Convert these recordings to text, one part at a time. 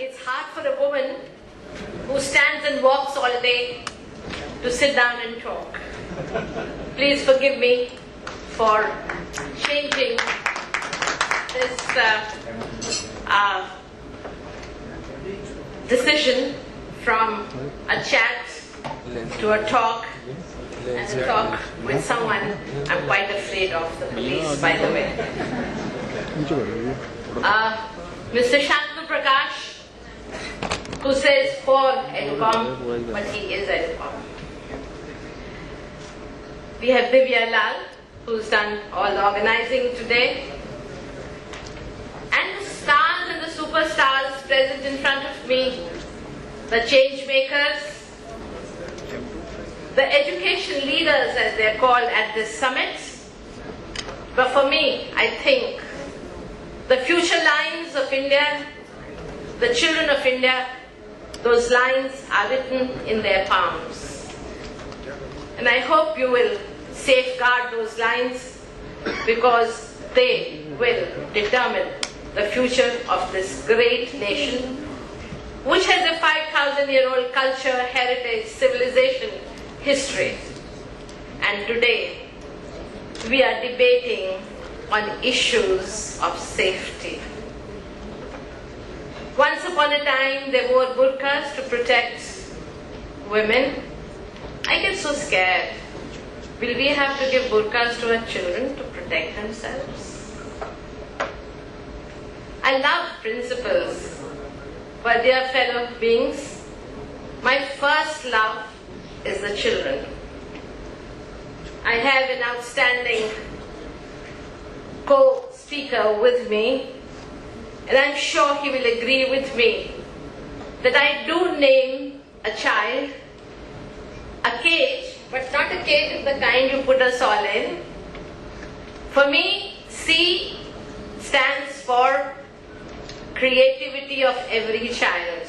it's hard for a woman who stands and walks all day to sit down and talk. Please forgive me for changing this decision from a chat to a talk, and a talk with someone I'm quite afraid of, the police, by the way. Mr. Shantanu Prakash, who says for EDUCOM, but he is EDUCOM. We have Divya Lal, who's done all the organizing today. And the stars and the superstars present in front of me, the change makers, the education leaders as they're called at this summit. But for me, I think the future lines of India, the children of India, those lines are written in their palms. And I hope you will safeguard those lines, because they will determine the future of this great nation, which has a 5,000-year-old culture, heritage, civilization, history. And today, we are debating on issues of safety. Once upon a time, they wore burqas to protect women. I get so scared. Will we have to give burqas to our children to protect themselves? I love principles, but dear fellow beings, my first love is the children. I have an outstanding co-speaker with me, and I'm sure he will agree with me that I do name a child a cage, but not a cage of the kind you put us all in. For me, C stands for creativity of every child.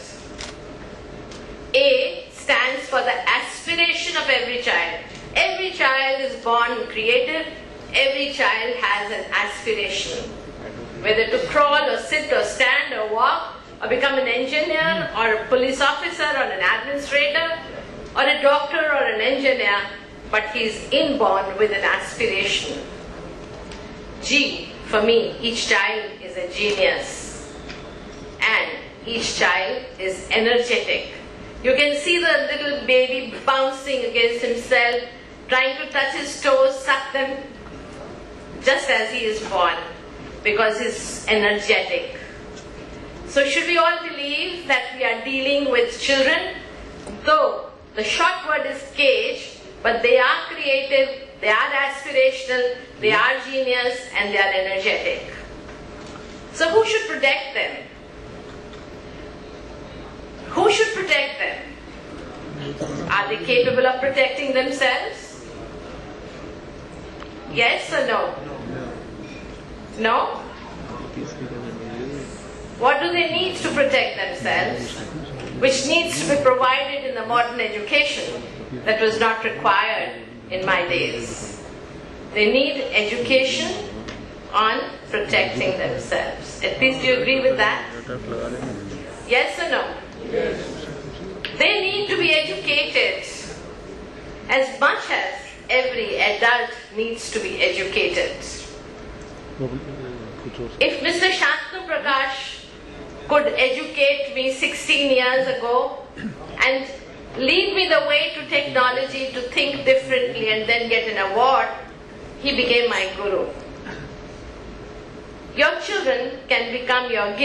A stands for the aspiration of every child. Every child is born creative. Every child has an aspiration. Whether to crawl or sit or stand or walk or become an engineer or a police officer or an administrator or a doctor or an engineer, but he's inborn with an aspiration. G, for me, each child is a genius. And each child is energetic. You can see the little baby bouncing against himself, trying to touch his toes, suck them, just as he is born, because he's energetic. So should we all believe that we are dealing with children? Though the short word is cage, but they are creative, they are aspirational, they are genius, and they are energetic. So who should protect them? Who should protect them? Are they capable of protecting themselves? Yes or no? No? What do they need to protect themselves, which needs to be provided in the modern education that was not required in my days? They need education on protecting themselves. At least do you agree with that? Yes or no? Yes. They need to be educated as much as every adult needs to be educated. If Mr. Shantanu Prakash could educate me 16 years ago and lead me the way to technology to think differently and then get an award, he became my guru. Your children can become your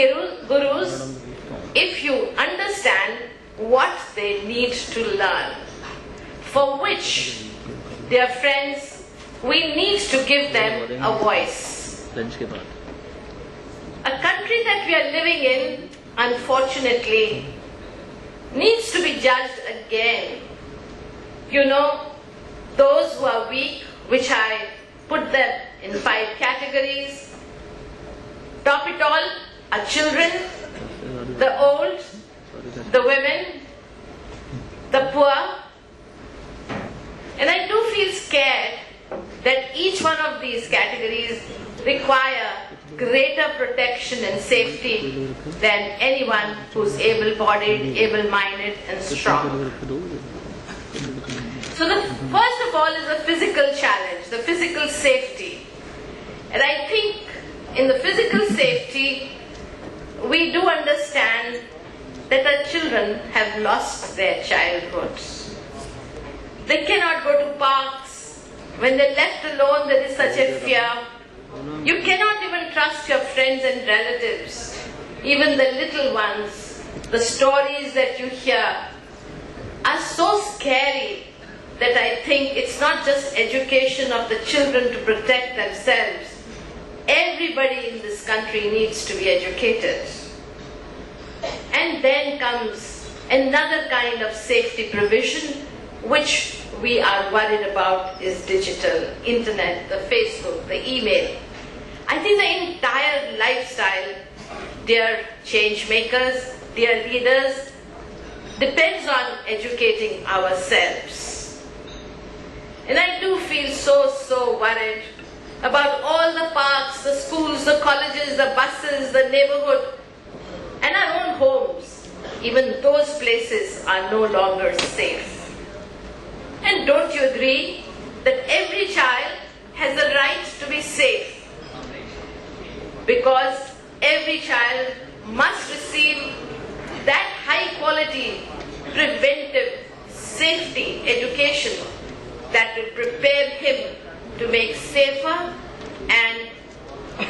gurus if you understand what they need to learn, for which, dear friends, we need to give them a voice. A country that we are living in, unfortunately, needs to be judged again. You know, those who are weak, which I put them in 5 categories. Top it all are children, the old, the women, the poor. And I do feel scared that each one of these categories require greater protection and safety than anyone who's able-bodied, able-minded and strong. So the first of all is the physical challenge, the physical safety. And I think in the physical safety, we do understand that our children have lost their childhood. They cannot go to parks. When they're left alone, there is such a fear. You cannot even trust your friends and relatives, even the little ones. The stories that you hear are so scary that I think it's not just education of the children to protect themselves. Everybody in this country needs to be educated. And then comes another kind of safety provision which we are worried about is digital, internet, the Facebook, the email. I think the entire lifestyle, dear change makers, dear leaders, depends on educating ourselves. And I do feel so worried about all the parks, the schools, the colleges, the buses, the neighborhood, and our own homes. Even those places are no longer safe. And don't you agree that every child has a right to be safe? Because every child must receive that high quality preventive safety education that will prepare him to make safer and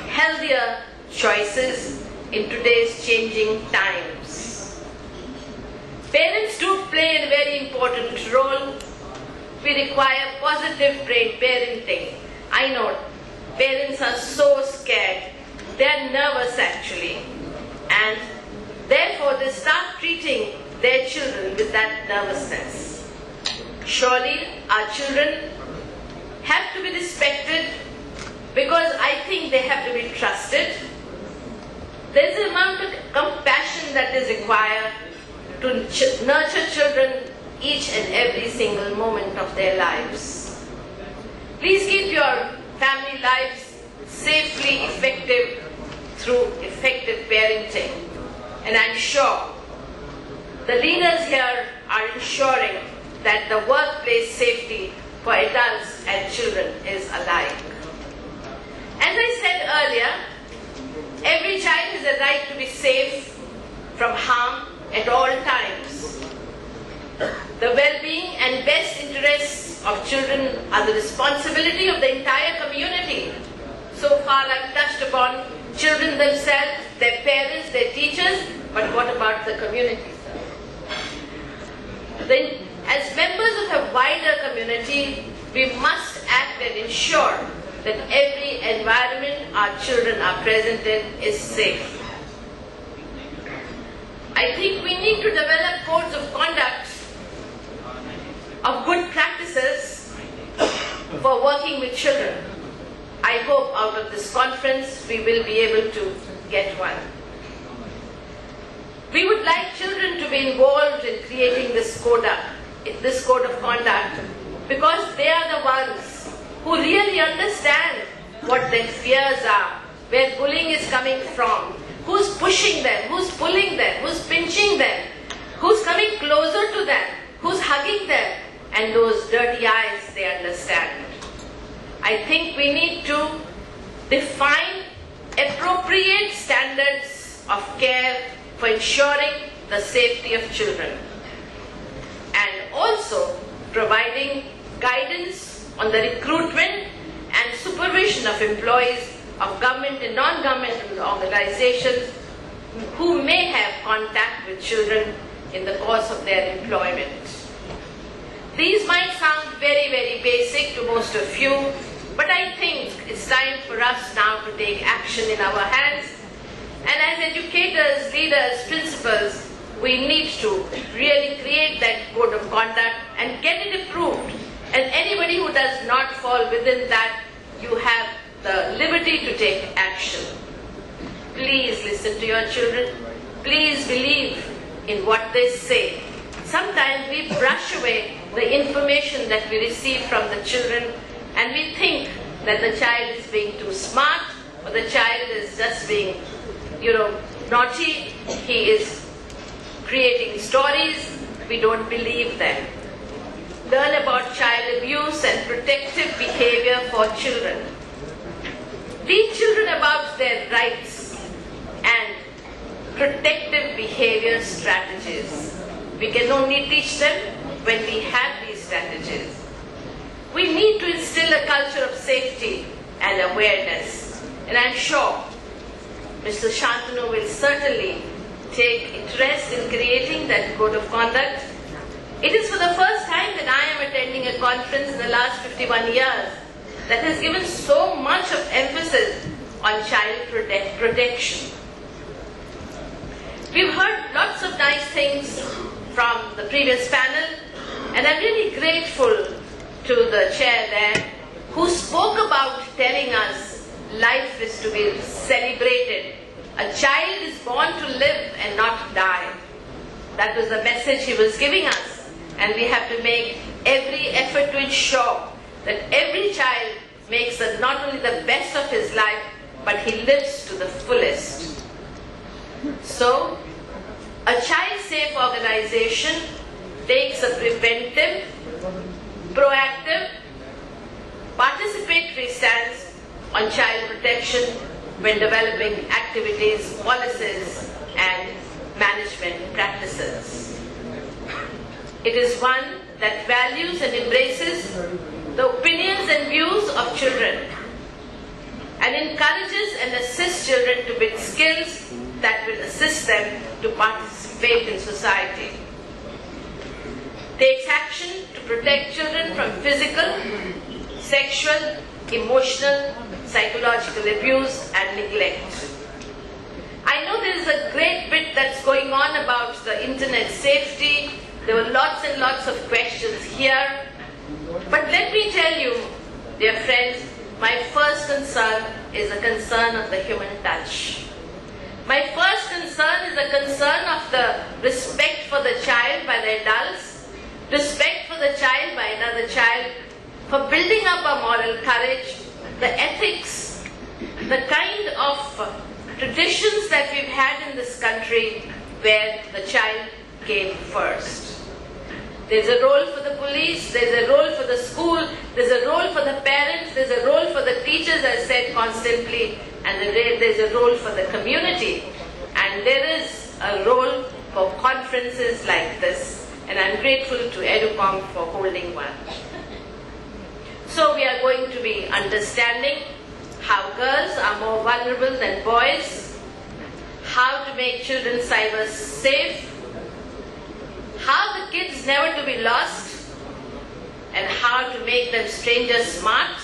healthier choices in today's changing times. Parents do play a very important role. We require positive parenting. I know parents are so scared. They are nervous actually. And therefore they start treating their children with that nervousness. Surely our children have to be respected because I think they have to be trusted. There is an amount of compassion that is required to nurture children each and every single moment of their lives. Please keep your family lives safely effective through effective parenting. And I'm sure the leaders here are ensuring that the workplace safety for adults and children is alike. As I said earlier, every child has a right to be safe from harm at all times. The well-being and best interests of children are the responsibility of the entire community. So far I've touched upon children themselves, their parents, their teachers, but what about the community? Then, as members of a wider community, we must act and ensure that every environment our children are present in is safe. I think we need to develop codes of conduct of good practices for working with children. I hope out of this conference we will be able to get one. We would like children to be involved in creating this code of conduct because they are the ones who really understand what their fears are, where bullying is coming from, who's pushing them, who's pulling them, who's pinching them, who's coming closer to them, who's hugging them, and those dirty eyes they understand. I think we need to define appropriate standards of care for ensuring the safety of children, and also providing guidance on the recruitment and supervision of employees of government and non-governmental organizations who may have contact with children in the course of their employment. These might sound very basic to most of you, but I think it's time for us now to take action in our hands. And as educators, leaders, principals, we need to really create that code of conduct and get it approved. And anybody who does not fall within that, you have the liberty to take action. Please listen to your children. Please believe in what they say. Sometimes we brush away the information that we receive from the children and we think that the child is being too smart or the child is just being, naughty, he is creating stories, we don't believe them. Learn about child abuse and protective behavior for children. Teach children about their rights and protective behavior strategies. We can only teach them when we have these strategies. We need to instill a culture of safety and awareness. And I'm sure Mr. Shantanu will certainly take interest in creating that code of conduct. It is for the first time that I am attending a conference in the last 51 years that has given so much of emphasis on child protection. We've heard lots of nice things from the previous panel, and I'm really grateful to the chair there who spoke about telling us life is to be celebrated. A child is born to live and not die. That was the message he was giving us, and we have to make every effort to ensure that every child makes not only the best of his life, but he lives to the fullest. So, a child-safe organization takes a preventive, proactive, participatory stance on child protection when developing activities, policies, and management practices. It is one that values and embraces the opinions and views of children and encourages and assists children to build skills that will assist them to participate in society. Takes action to protect children from physical, sexual, emotional, psychological abuse and neglect. I know there is a great bit that's going on about the internet safety. There were lots and lots of questions here. But let me tell you, dear friends, my first concern is a concern of the human touch. My first concern is a concern of the respect for the child by the adults, respect for the child by another child, for building up a moral courage, the ethics, the kind of traditions that we've had in this country where the child came first. There's a role for the police, there's a role for the school, there's a role for the parents, there's a role for the teachers, as said constantly, and there's a role for the community. And there is a role for conferences like this, and I'm grateful to EduCom for holding one. So we are going to be understanding how girls are more vulnerable than boys, how to make children cyber safe, how the kids never to be lost, and how to make them stranger smart,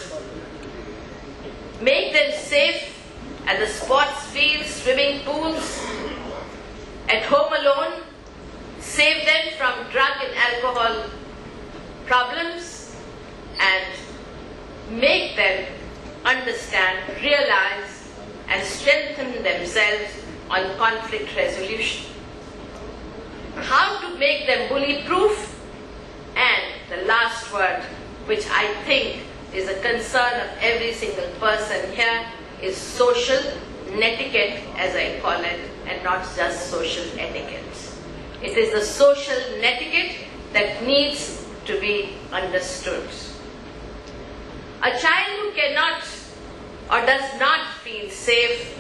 make them safe at the sports fields, swimming pools, at home alone, save them from drug and alcohol problems, and make them understand, realize, and strengthen themselves on conflict resolution. How to make them bully-proof, and the last word, which I think is a concern of every single person here, is social netiquette, as I call it, and not just social etiquette. It is the social netiquette that needs to be understood. A child who cannot or does not feel safe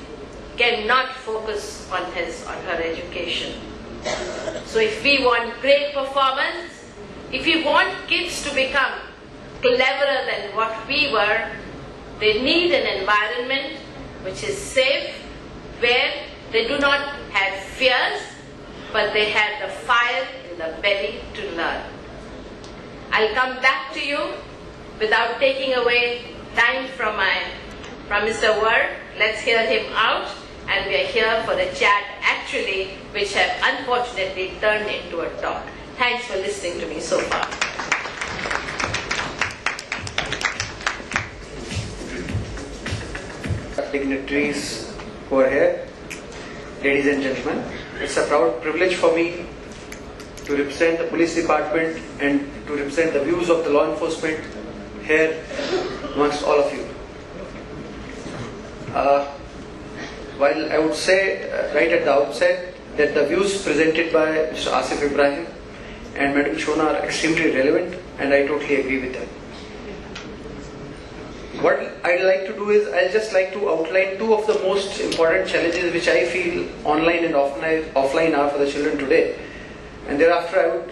cannot focus on his or her education. So if we want great performance, if we want kids to become cleverer than what we were, they need an environment which is safe, where they do not have fears, but they have the fire in the belly to learn. I'll come back to you without taking away time from Mr. Virk. Let's hear him out. And we are here for a chat, actually, which have unfortunately turned into a talk. Thanks for listening to me so far. Dignitaries who are here, ladies and gentlemen, it's a proud privilege for me to represent the police department and to represent the views of the law enforcement here amongst all of you. While I would say right at the outset that the views presented by Mr. Asif Ibrahim and Madam Chona are extremely relevant, and I totally agree with them. What I'd like to do is, I'll just like to outline two of the most important challenges which I feel online and offline are for the children today. And thereafter I would,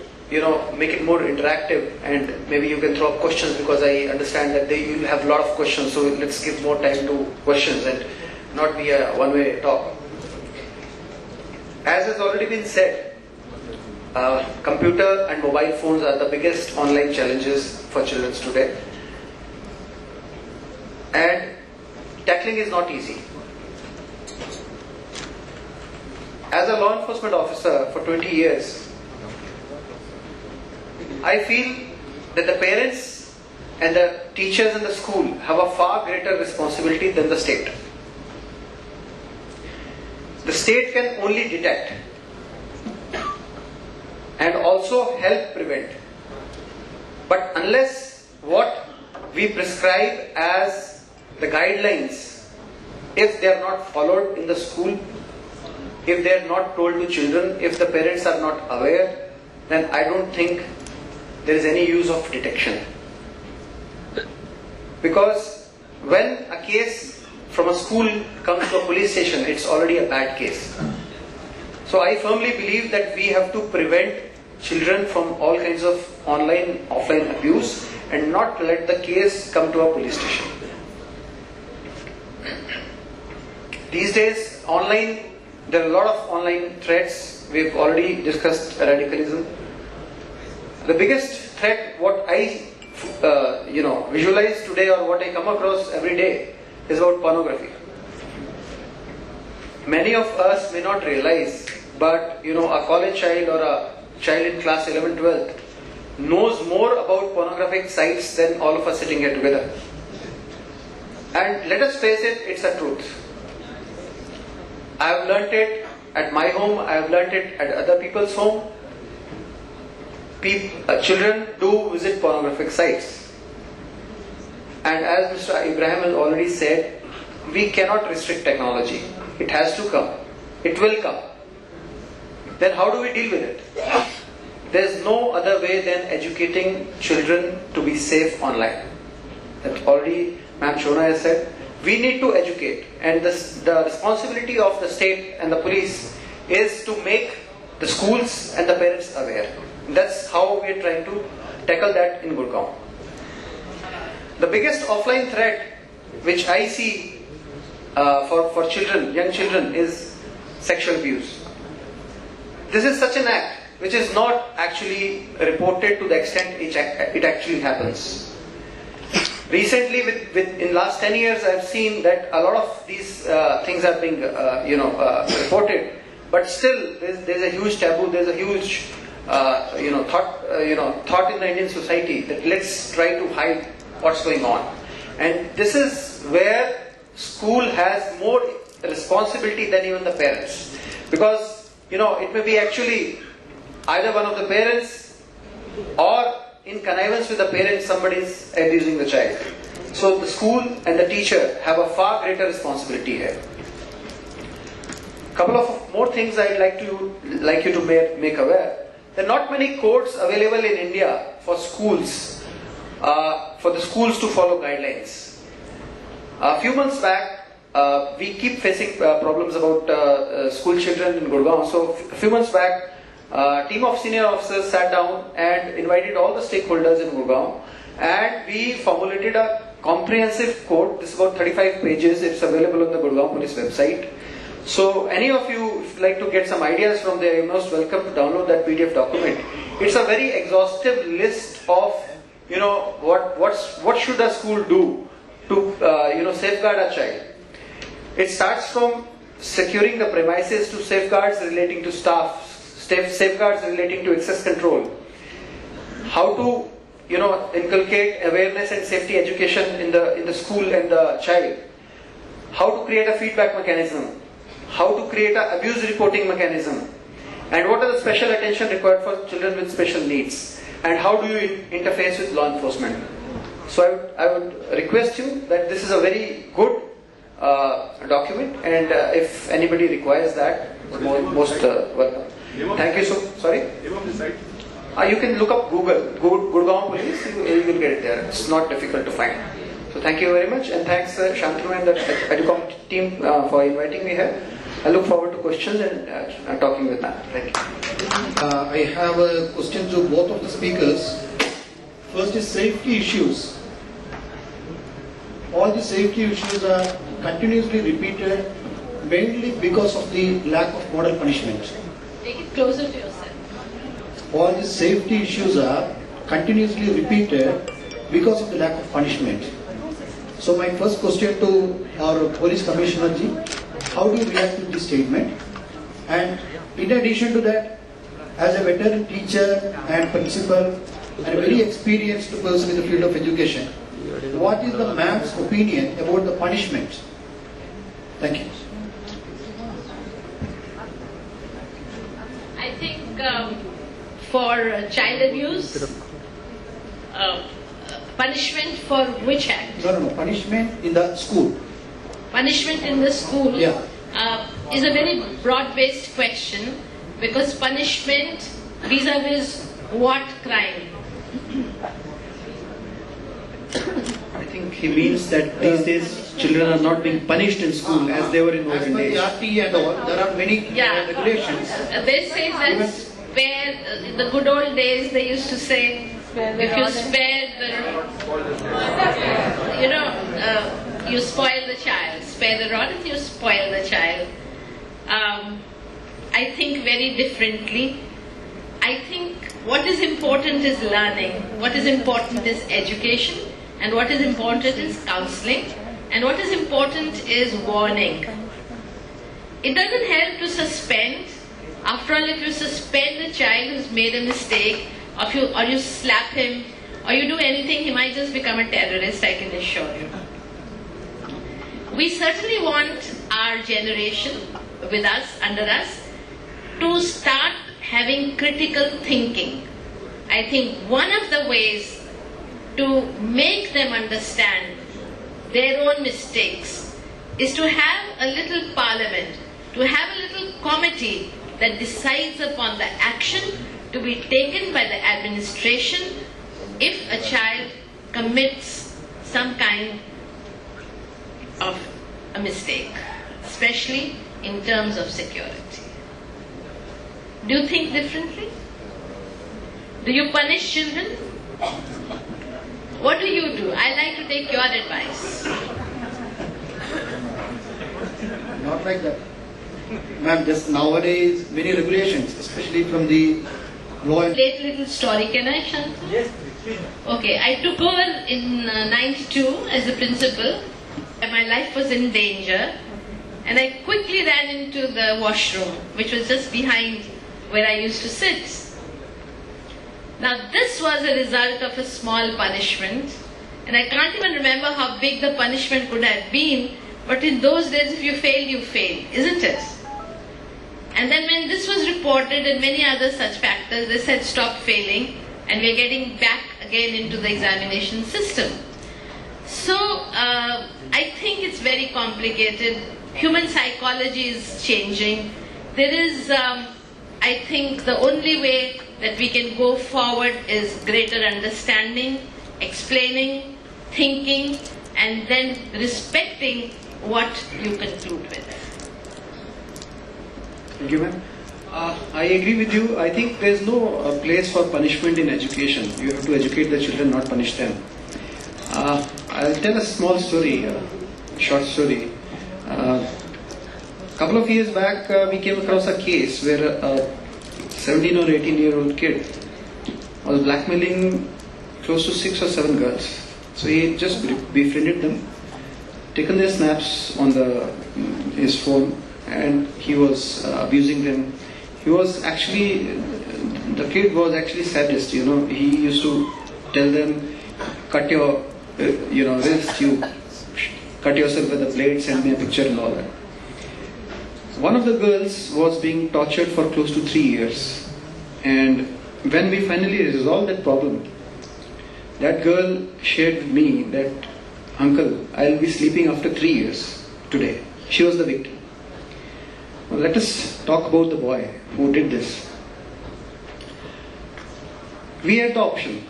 make it more interactive, and maybe you can throw up questions, because I understand that you'll have a lot of questions, so let's give more time to questions and not be a one-way talk. As has already been said, computer and mobile phones are the biggest online challenges for children today. And tackling is not easy. As a law enforcement officer for 20 years, I feel that the parents and the teachers in the school have a far greater responsibility than the state. The state can only detect and also help prevent. But unless what we prescribe as the guidelines, if they are not followed in the school, if they are not told to children, if the parents are not aware, then I don't think there is any use of detection. Because when a case from a school comes to a police station, it's already a bad case. So I firmly believe that we have to prevent children from all kinds of online, offline abuse and not let the case come to a police station. These days, online, there are a lot of online threats. We've already discussed radicalism. The biggest threat, what I visualize today, or what I come across every day, is about pornography. Many of us may not realize, but a college child or a child in class 11, 12 knows more about pornographic sites than all of us sitting here together. And let us face it, it's a truth. I have learnt it at my home, I have learnt it at other people's home. Children do visit pornographic sites. And as Mr. Ibrahim has already said, we cannot restrict technology. It has to come. It will come. Then how do we deal with it? There is no other way than educating children to be safe online. That already Ma'am Chona has said. We need to educate, and the responsibility of the state and the police is to make the schools and the parents aware. That's how we are trying to tackle that in Gurgaon. The biggest offline threat which I see for children, young children, is sexual abuse. This is such an act which is not actually reported to the extent it actually happens. Recently, in last 10 years, I've seen that a lot of these things are being, reported. But still, there's a huge taboo. There's a huge, thought in the Indian society that let's try to hide what's going on. And this is where school has more responsibility than even the parents, because it may be actually either one of the parents, or in connivance with the parents, somebody is abusing the child. So the school and the teacher have a far greater responsibility here. Couple of more things I'd like you to make aware. There are not many codes available in India for schools, for the schools to follow guidelines. A few months back, we keep facing problems about school children in Gurgaon. So a few months back, a team of senior officers sat down and invited all the stakeholders in Gurgaon, and we formulated a comprehensive code. This is about 35 pages. It's available on the Gurgaon Police website. So any of you, if you'd like to get some ideas from there, you're most welcome to download that PDF document. It's a very exhaustive list of what should a school do to safeguard a child. It starts from securing the premises to safeguards relating to staff, safeguards relating to access control, how to inculcate awareness and safety education in the school and the child, how to create a feedback mechanism, how to create an abuse reporting mechanism, and what are the special attention required for children with special needs, and how do you interface with law enforcement. So I would request you that this is a very good document, and if anybody requires that, most welcome. Thank you. So sorry. You can look up Gurgaon Police. You will get it there. It's not difficult to find. So thank you very much, and thanks Shantanu and the Educom team for inviting me here. I look forward to questions and talking with them. Thank you. I have a question to both of the speakers. First is safety issues. All the safety issues are continuously repeated mainly because of the lack of model punishment. Take it closer to yourself. All the safety issues are continuously repeated because of the lack of punishment. So my first question to our Police Commissioner ji, how do you react to this statement? And in addition to that, as a veteran teacher and principal and a very experienced person in the field of education, what is the ma'am's opinion about the punishment? Thank you. I think for child abuse, punishment for which act? No, punishment in the school. Punishment in the school Yeah. is a very broad-based question, because punishment vis-a-vis what crime? I think he means that these days children are not being punished in school as they were in As olden per the days. RT and all, there are many regulations. They say that spare, in the good old days they used to say, if you spare the, you spoil the child. Spare the rod and you spoil the child. I think very differently. I think what is important is learning. What is important is education. And what is important is counseling. And what is important is warning. It doesn't help to suspend. After all, if you suspend a child who's made a mistake, or you slap him, or you do anything, he might just become a terrorist, I can assure you. We certainly want our generation with us, under us, to start having critical thinking. I think one of the ways to make them understand their own mistakes is to have a little parliament, to have a little committee that decides upon the action to be taken by the administration if a child commits some kind of a mistake, especially in terms of security. Do you think differently? Do you punish children? What do you do? I'd like to take your advice. Not like that. Ma'am, just nowadays many regulations, especially from the law and... Little story, can I, Shanta? Yes, please. Okay, I took over in 92 as a principal. My life was in danger, and I quickly ran into the washroom, which was just behind where I used to sit. Now this was a result of a small punishment, and I can't even remember how big the punishment could have been, but in those days if you failed, you failed, isn't it? And then when this was reported and many other such factors, they said stop failing, and we're getting back again into the examination system. So I think it's very complicated. Human psychology is changing. There is, I think the only way that we can go forward is greater understanding, explaining, thinking, and then respecting what you conclude with. Thank you, ma'am. I agree with you. I think there's no place for punishment in education. You have to educate the children, not punish them. I'll tell a small story, short story. A couple of years back, we came across a case where a 17 or 18-year-old kid was blackmailing close to 6 or 7 girls. So he just befriended them, taken their snaps on his phone, and he was abusing them. He was actually, the kid was actually sadist, He used to tell them, cut your, wrist, you cut yourself with a blade, send me a picture and all that. One of the girls was being tortured for close to 3 years. And when we finally resolved that problem, that girl shared with me that, uncle, I'll be sleeping after 3 years. today. She was the victim. Well, let us talk about the boy who did this. We had the option.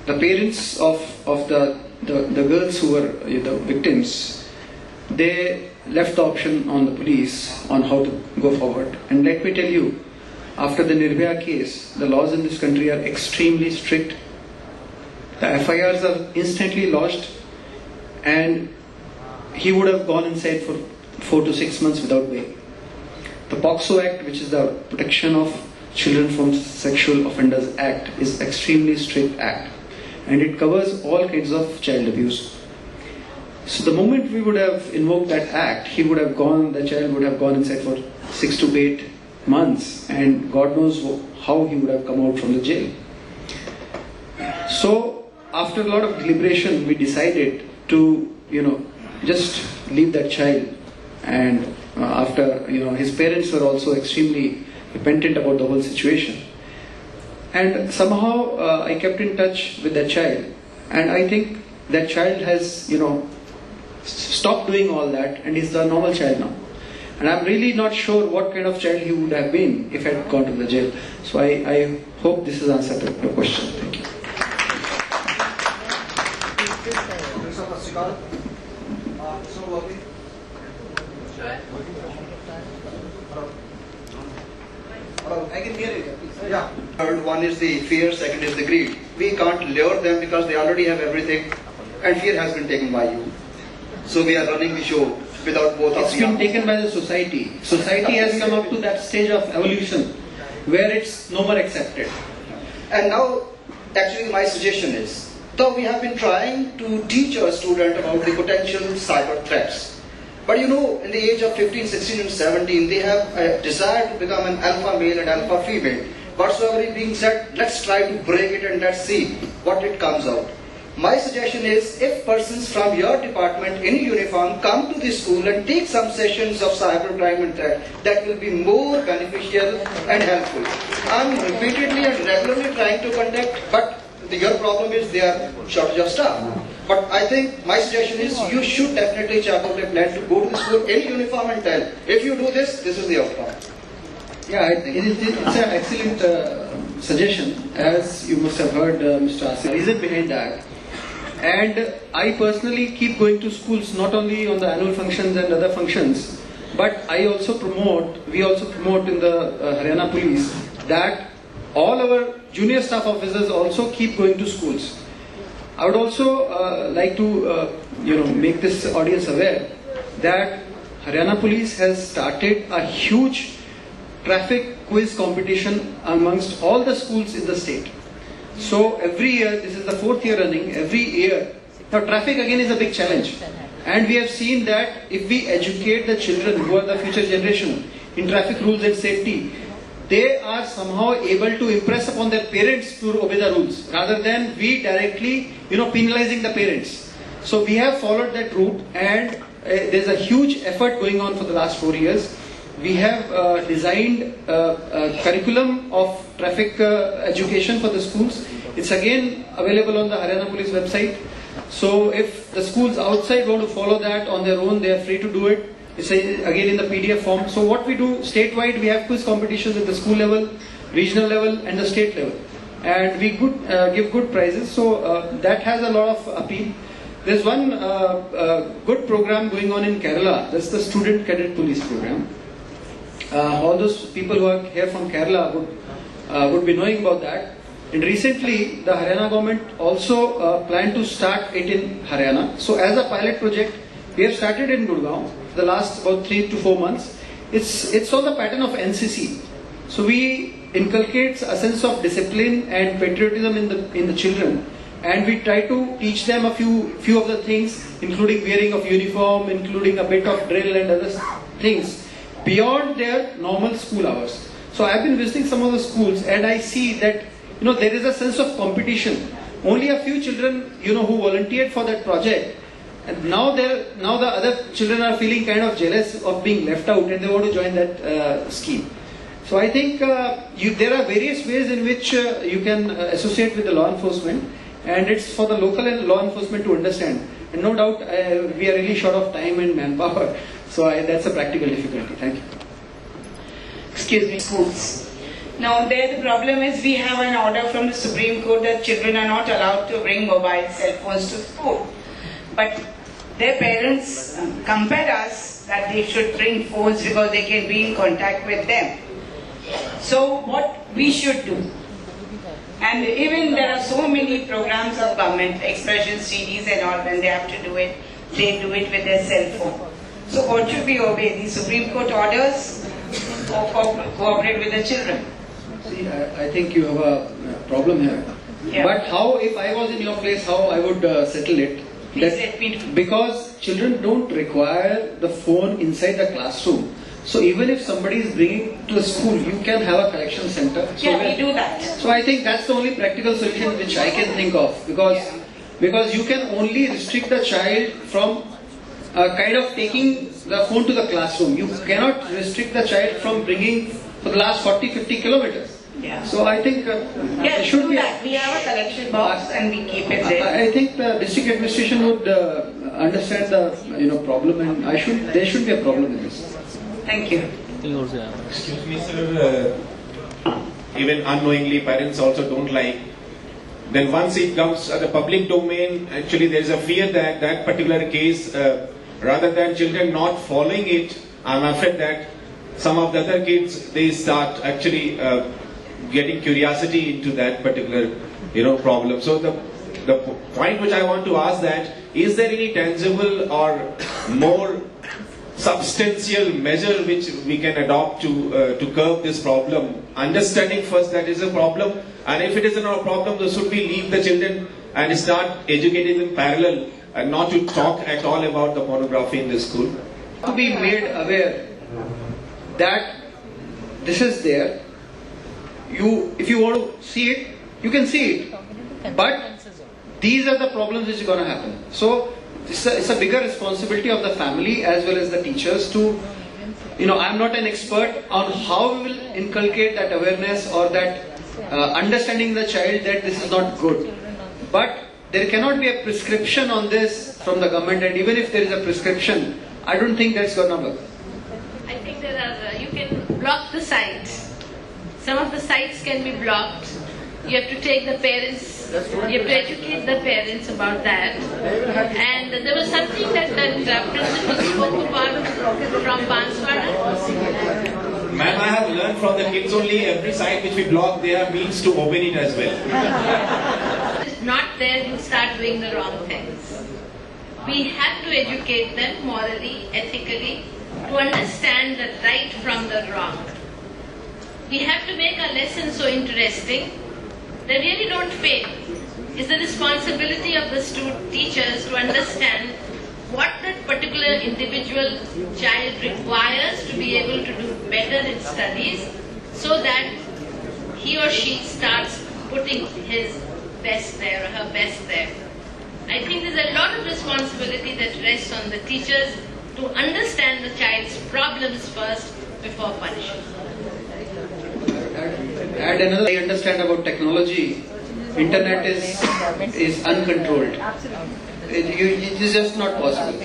The parents of the girls who were the victims, they left the option on the police on how to go forward. And let me tell you, after the Nirbhaya case, the laws in this country are extremely strict. The FIRs are instantly lodged, and he would have gone inside for 4 to 6 months without bail. The POCSO Act, which is the Protection of Children from Sexual Offenders Act, is extremely strict act, and it covers all kinds of child abuse. So the moment we would have invoked that act, the child would have gone inside for 6 to 8 months, and God knows how he would have come out from the jail. So after a lot of deliberation, we decided to, just leave that child. And after, his parents were also extremely repentant about the whole situation. And somehow I kept in touch with that child, and I think that child has, stopped doing all that, and is a normal child now. And I'm really not sure what kind of child he would have been if I had gone to the jail. So I hope this has answered your question. Thank you. I can hear you. Yeah. One is the fear, second is the greed. We can't lure them because they already have everything, and fear has been taken by you. So we are running the show without both of you. It's been taken by the society. Society has come up to that stage of evolution where it's no more accepted. And now, actually my suggestion is, though we have been trying to teach our student about the potential cyber threats, but in the age of 15, 16 and 17, they have a desire to become an alpha male and alpha female. Whatsoever is being said, let's try to break it and let's see what it comes out. My suggestion is, if persons from your department in uniform come to the school and take some sessions of cybercrime and threat, that will be more beneficial and helpful. I'm repeatedly and regularly trying to contact, but your problem is they are shortage of staff. But I think my suggestion is, you should definitely chart out a plan to go to the school in uniform and tell, if you do this, this is the outcome. Yeah, it's an excellent suggestion. As you must have heard, Mr. Asif, reason behind that. And I personally keep going to schools not only on the annual functions and other functions, but we also promote in the Haryana Police that all our junior staff officers also keep going to schools. I would also like to make this audience aware that Haryana Police has started a huge traffic quiz competition amongst all the schools in the state. So every year, this is the 4th year running, every year. Now traffic again is a big challenge. And we have seen that if we educate the children who are the future generation in traffic rules and safety, they are somehow able to impress upon their parents to obey the rules, rather than we directly, penalizing the parents. So we have followed that route, and there's a huge effort going on for the last 4 years. We have designed a curriculum of traffic education for the schools. It's again available on the Haryana Police website. So if the schools outside want to follow that on their own, they are free to do it. It's again in the PDF form. So what we do statewide, we have quiz competitions at the school level, regional level and the state level. And we give good prizes. So that has a lot of appeal. There's one good program going on in Kerala. That's the Student Cadet Police program. All those people who are here from Kerala would be knowing about that. And recently, the Haryana government also planned to start it in Haryana. So as a pilot project, we have started in Gurgaon the last about 3 to 4 months. It's on the pattern of NCC. So we inculcate a sense of discipline and patriotism in the children. And we try to teach them a few of the things, including wearing of uniform, including a bit of drill and other things, beyond their normal school hours. So I've been visiting some of the schools, and I see that there is a sense of competition. Only a few children who volunteered for that project, and now the other children are feeling kind of jealous of being left out, and they want to join that scheme. So I think there are various ways in which you can associate with the law enforcement, and it's for the local and law enforcement to understand. And no doubt we are really short of time and manpower. So that's a practical difficulty. Thank you. Excuse me, schools. Now there the problem is we have an order from the Supreme Court that children are not allowed to bring mobile cell phones to school. But their parents compel us that they should bring phones because they can be in contact with them. So what we should do? And even there are so many programs of government, expression CDs and all, when they have to do it, they do it with their cell phone. So what should we obey? The Supreme Court orders or cooperate with the children? See, I think you have a problem here. Yeah. But how, if I was in your place, how I would settle it? Please let me know. Because children don't require the phone inside the classroom. So even if somebody is bringing to a school, you can have a collection center. So Yeah, we do that. So I think that's the only practical solution which I can think of, because you can only restrict the child from kind of taking the phone to the classroom. You cannot restrict the child from bringing for the last 40-50 kilometers. Yeah. So I think Yeah, there we should do be. that. We have a collection box and we keep it there. I think the district administration would understand the problem, and there should be a problem in this. Thank you. Excuse me, sir. Even unknowingly, parents also don't like. Then once it comes at the public domain, actually there is a fear that that particular case, rather than children not following it, I'm afraid that some of the other kids, they start actually getting curiosity into that particular problem. So the point which I want to ask that, is there any tangible or more substantial measure which we can adopt to curb this problem, understanding first that is a problem, and if it is not a problem, then should we leave the children and start educating them parallel and not to talk at all about the pornography in the school? To be made aware that this is there. If you want to see it, you can see it, but these are the problems which are going to happen. So it's a bigger responsibility of the family as well as the teachers to, I'm not an expert on how we will inculcate that awareness or that understanding the child that this is not good. But there cannot be a prescription on this from the government, and even if there is a prescription, I don't think that's going to work. I think you can block the sites. Some of the sites can be blocked. You have to take the parents, you have to educate the parents about that. And there was something that principal spoke about from Banswara. Ma'am, I have learned from the kids only, every site which we block, there are means to open it as well. It's not there, you start doing the wrong things. We have to educate them morally, ethically, to understand the right from the wrong. We have to make our lesson so interesting. They really don't fail. It's the responsibility of the teachers to understand what that particular individual child requires to be able to do better in studies, so that he or she starts putting his best there or her best there. I think there's a lot of responsibility that rests on the teachers to understand the child's problems first before punishing. And another I understand about technology, internet is uncontrolled. It is just not possible.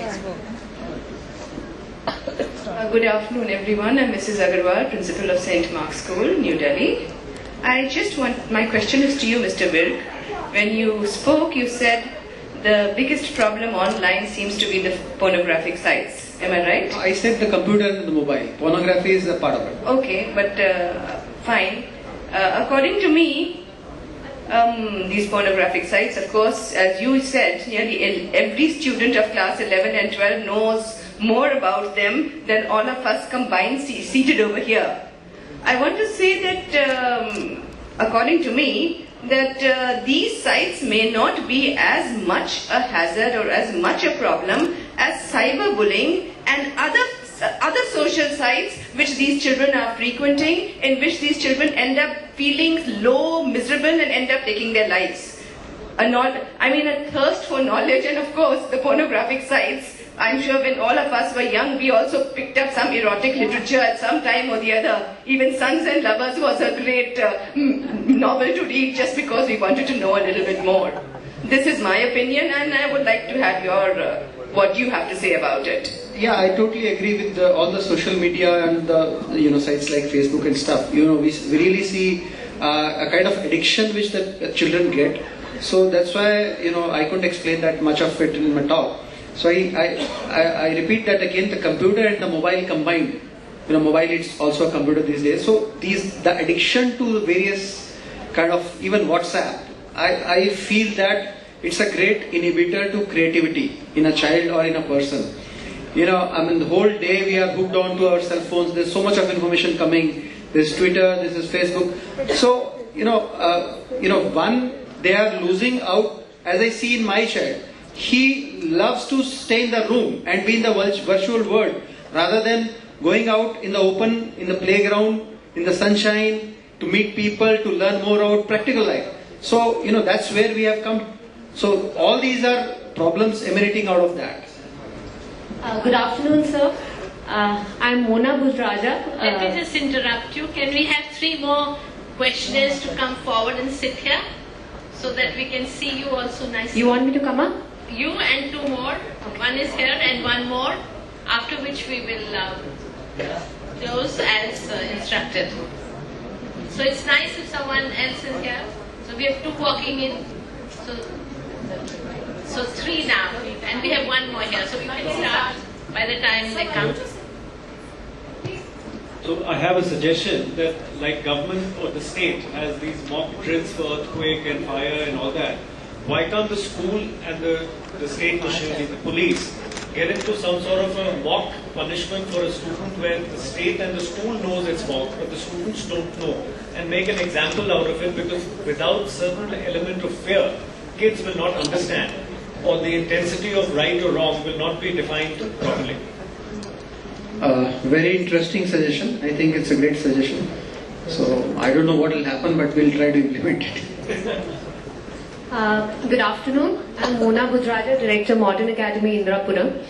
Good afternoon everyone, I'm Mrs. Agarwal, Principal of St. Mark's School, New Delhi. My question is to you, Mr. Virk. When you spoke, you said the biggest problem online seems to be the pornographic sites. Am I right? I said the computer and the mobile. Pornography is a part of it. Okay, but fine. According to me, these pornographic sites, of course, as you said, nearly every student of class 11 and 12 knows more about them than all of us combined seated over here. I want to say that, according to me, that these sites may not be as much a hazard or as much a problem as cyberbullying and other social sites which these children are frequenting, in which these children end up feeling low, miserable, and end up taking their lives. A thirst for knowledge, and of course the pornographic sites. I'm sure when all of us were young, we also picked up some erotic literature at some time or the other. Even Sons and Lovers was a great novel to read just because we wanted to know a little bit more. This is my opinion, and I would like to have your what you have to say about it. Yeah, I totally agree with all the social media and the sites like Facebook and stuff. We really see a kind of addiction which the children get. So that's why I couldn't explain that much of it in my talk. So I repeat that again: the computer and the mobile combined. Mobile is also a computer these days. So the addiction to various kind of even WhatsApp. I feel that it's a great inhibitor to creativity in a child or in a person. The whole day we are hooked on to our cell phones. There's so much of information coming. There's Twitter, this is Facebook. So, they are losing out. As I see in my child, he loves to stay in the room and be in the virtual world rather than going out in the open, in the playground, in the sunshine, to meet people, to learn more about practical life. So, that's where we have come. So, all these are problems emanating out of that. Good afternoon, sir. I'm Mona Bujraja. Let me just interrupt you. Can we have 3 more questioners to come forward and sit here so that we can see you also nicely? You want me to come up? You and 2 more. One is here and 1 more. After which we will close as instructed. So it's nice if someone else is here. So we have 2 walking in. So 3 now, and we have 1 more here. So we can start by the time they come. So I have a suggestion that, like government or the state has these mock drills for earthquake and fire and all that, why can't the school and the state machinery, the police, get into some sort of a mock punishment for a student where the state and the school knows it's mock, but the students don't know, and make an example out of it, because without certain element of fear, kids will not understand, or the intensity of right or wrong will not be defined properly. Very interesting suggestion. I think it's a great suggestion. So I don't know what will happen, but we'll try to implement it. Good afternoon. I'm Mona Bujraja, Director, Modern Academy, Indrapuram.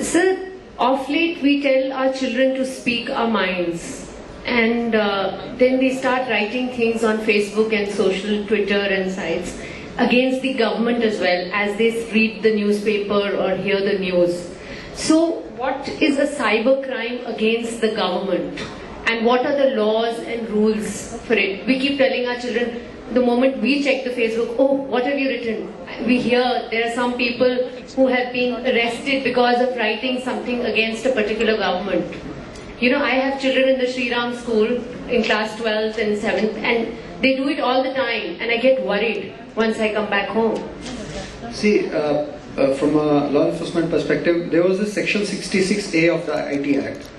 Sir, of late we tell our children to speak our minds, and then they start writing things on Facebook and social Twitter and sites against the government as well, as they read the newspaper or hear the news. So what is a cyber crime against the government, and what are the laws and rules for it? We keep telling our children, the moment we check the Facebook, oh, what have you written? We hear there are some people who have been arrested because of writing something against a particular government. I have children in the Sri Ram school in class 12th and 7th, and they do it all the time, and I get worried once I come back home. See, from a law enforcement perspective, there was this section 66A of the IT Act,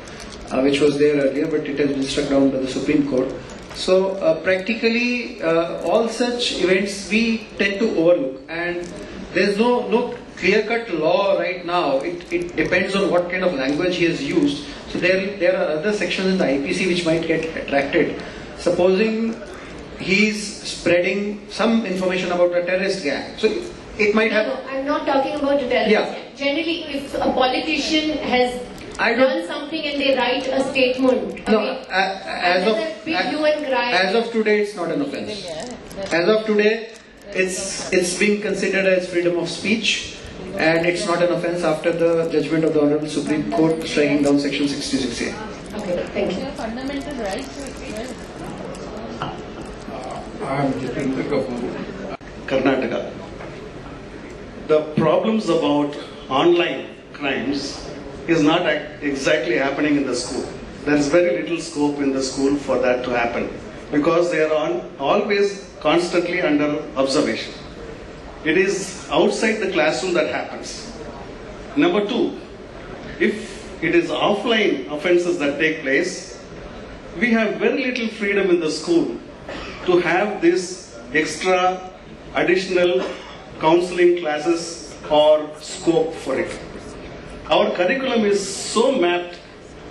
which was there earlier, but it has been struck down by the Supreme Court. So practically all such events we tend to overlook, and there's no clear-cut law right now. It depends on what kind of language he has used. So there are other sections in the IPC which might get attracted. Supposing he's spreading some information about a terrorist gang, so it might have... No, I'm not talking about a terrorist gang. Generally, if a politician has done something and they write a statement. As of today, it's not an offence. As of today, it's being considered as freedom of speech, and it's not an offence after the judgment of the Honorable Supreme Court striking down Section 66A. Okay, thank you. Fundamental rights. I am Jitendra Kapoor, Karnataka. The problems about online crimes is not exactly happening in the school. There is very little scope in the school for that to happen, because they are always constantly under observation. It is outside the classroom that happens. Number 2, if it is offline offences that take place, we have very little freedom in the school to have this extra additional counseling classes or scope for it. Our curriculum is so mapped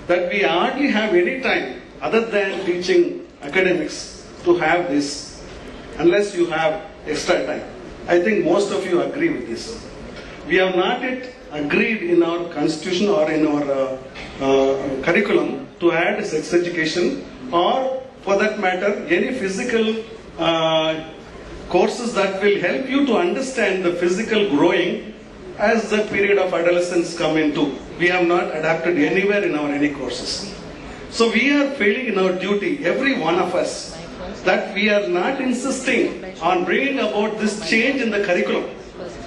that we hardly have any time other than teaching academics to have this, unless you have extra time. I think most of you agree with this. We have not yet agreed in our constitution or in our curriculum to add sex education, or for that matter any physical courses that will help you to understand the physical growing as the period of adolescence come into. We have not adapted anywhere in our any courses. So we are failing in our duty, every one of us, that we are not insisting on bringing about this change in the curriculum,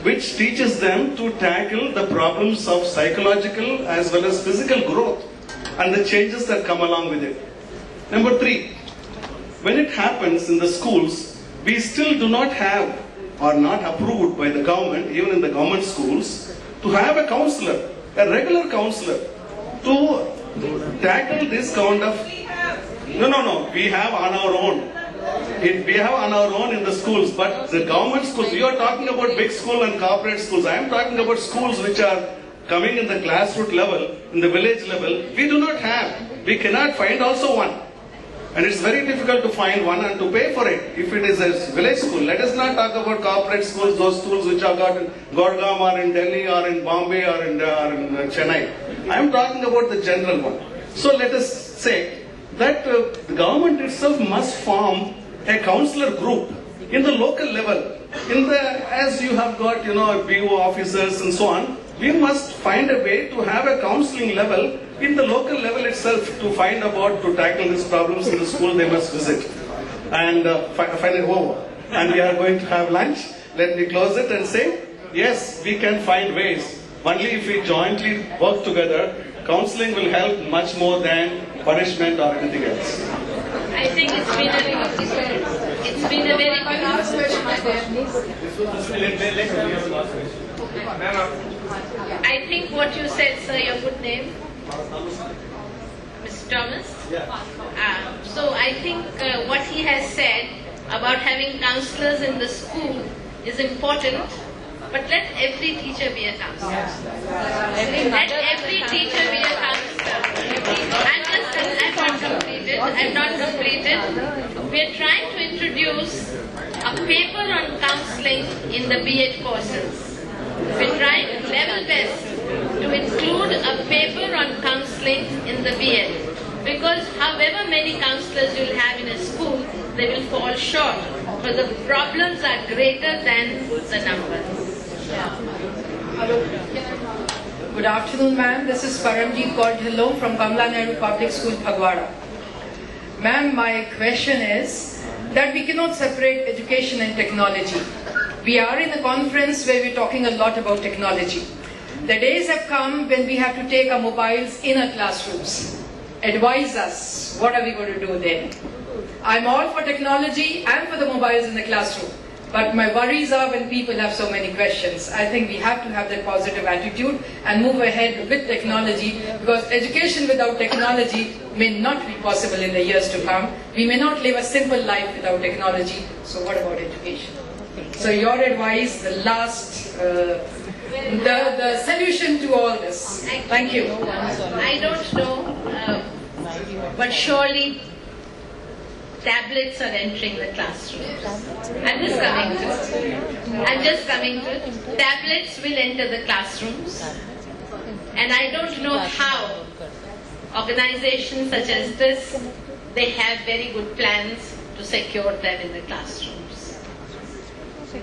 which teaches them to tackle the problems of psychological as well as physical growth and the changes that come along with it. Number 3, when it happens in the schools, we still do not have or not approved by the government, even in the government schools, to have a counselor, a regular counselor, to tackle this kind of... No, we have on our own. We have on our own in the schools, but the government schools, you are talking about big school and corporate schools. I am talking about schools which are coming in the grassroots level, in the village level. We do not have. We cannot find also one. And it's very difficult to find one and to pay for it. If it is a village school, let us not talk about corporate schools, those schools which are got in Gurgaon or in Delhi or in Bombay or in Chennai. I am talking about the general one. So let us say that the government itself must form a counselor group in the local level. As you have got, BO officers and so on, we must find a way to have a counseling level in the local level itself to find about, to tackle these problems in the school they must visit. And find it over. And we are going to have lunch. Let me close it and say, yes, we can find ways. Only if we jointly work together, counseling will help much more than punishment or anything else. I think it's been a very good last question. I think what you said, sir, your good name, Mr. Thomas. So I think what he has said about having counselors in the school is important. But let every teacher be a counselor. Let every teacher be a counselor. I'm not completed. We are trying to introduce a paper on counseling in the B.Ed courses. We're trying level best to include a paper on counseling in the B.Ed. Because however many counselors you'll have in a school, they will fall short. Because the problems are greater than the numbers. Good afternoon, ma'am. This is Paramjeet Kaur from Kamla Nehru Public School, Phagwara. Ma'am, my question is that we cannot separate education and technology. We are in a conference where we're talking a lot about technology. The days have come when we have to take our mobiles in our classrooms. Advise us, what are we going to do then? I'm all for technology and for the mobiles in the classroom. But my worries are when people have so many questions. I think we have to have that positive attitude and move ahead with technology, because education without technology may not be possible in the years to come. We may not live a simple life without technology. So what about education? So your advice, the last, the solution to all this. Thank you. I don't know, but surely tablets are entering the classrooms. I'm just coming to it. Tablets will enter the classrooms. And I don't know how organizations such as this, they have very good plans to secure them in the classrooms.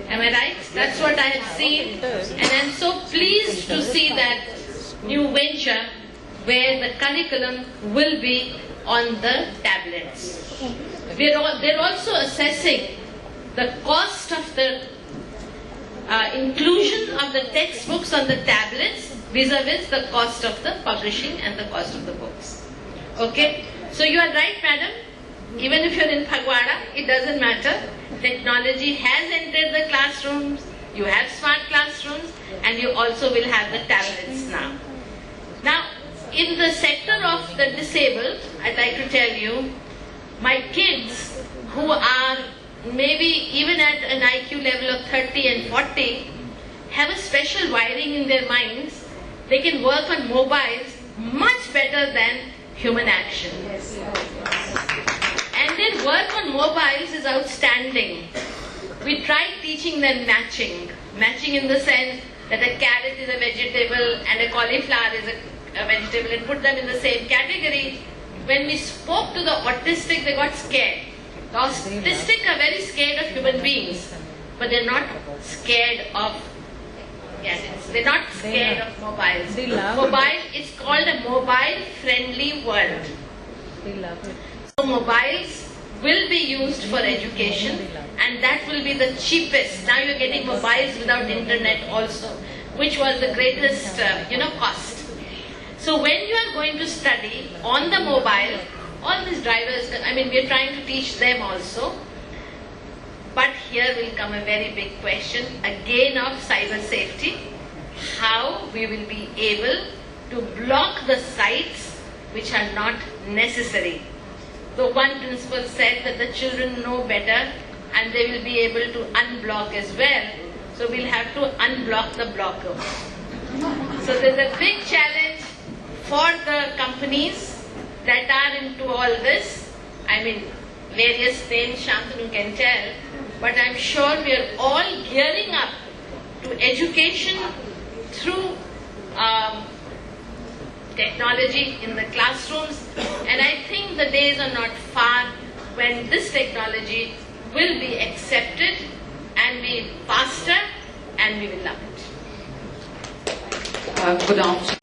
Am I right? That's what I have seen. And I'm so pleased to see that new venture where the curriculum will be on the tablets. They're also assessing the cost of the inclusion of the textbooks on the tablets vis-a-vis the cost of the publishing and the cost of the books. Okay? So you are right, madam. Even if you're in Phagwara, it doesn't matter. Technology has entered the classrooms, you have smart classrooms, and you also will have the tablets now. Now, in the sector of the disabled, I'd like to tell you, my kids who are maybe even at an IQ level of 30 and 40 have a special wiring in their minds. They can work on mobiles much better than human action. And their work on mobiles is outstanding. We tried teaching them matching. Matching in the sense that a carrot is a vegetable and a cauliflower is a vegetable, and put them in the same category. When we spoke to the autistic, they got scared. The autistic are very scared of human beings. but they're not scared of gadgets. They're not scared of mobiles. They love mobile, it's called a mobile-friendly world. They love it. So mobiles will be used for education, and that will be the cheapest. Now you're getting mobiles without internet also, which was the greatest, cost. So when you are going to study on the mobile, all these drivers, we're trying to teach them also. But here will come a very big question again of cyber safety. How we will be able to block the sites which are not necessary. The one principal said that the children know better and they will be able to unblock as well. So we'll have to unblock the blocker. So there's a big challenge for the companies that are into all this. Various names Shantanu can tell, but I'm sure we are all gearing up to education through technology in the classrooms, and I think the days are not far when this technology will be accepted and be faster, and we will love it. Good afternoon.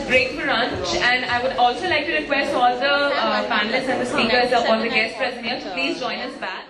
Break for lunch, and I would also like to request all the panelists and the speakers, all the guests present here, to please join us back.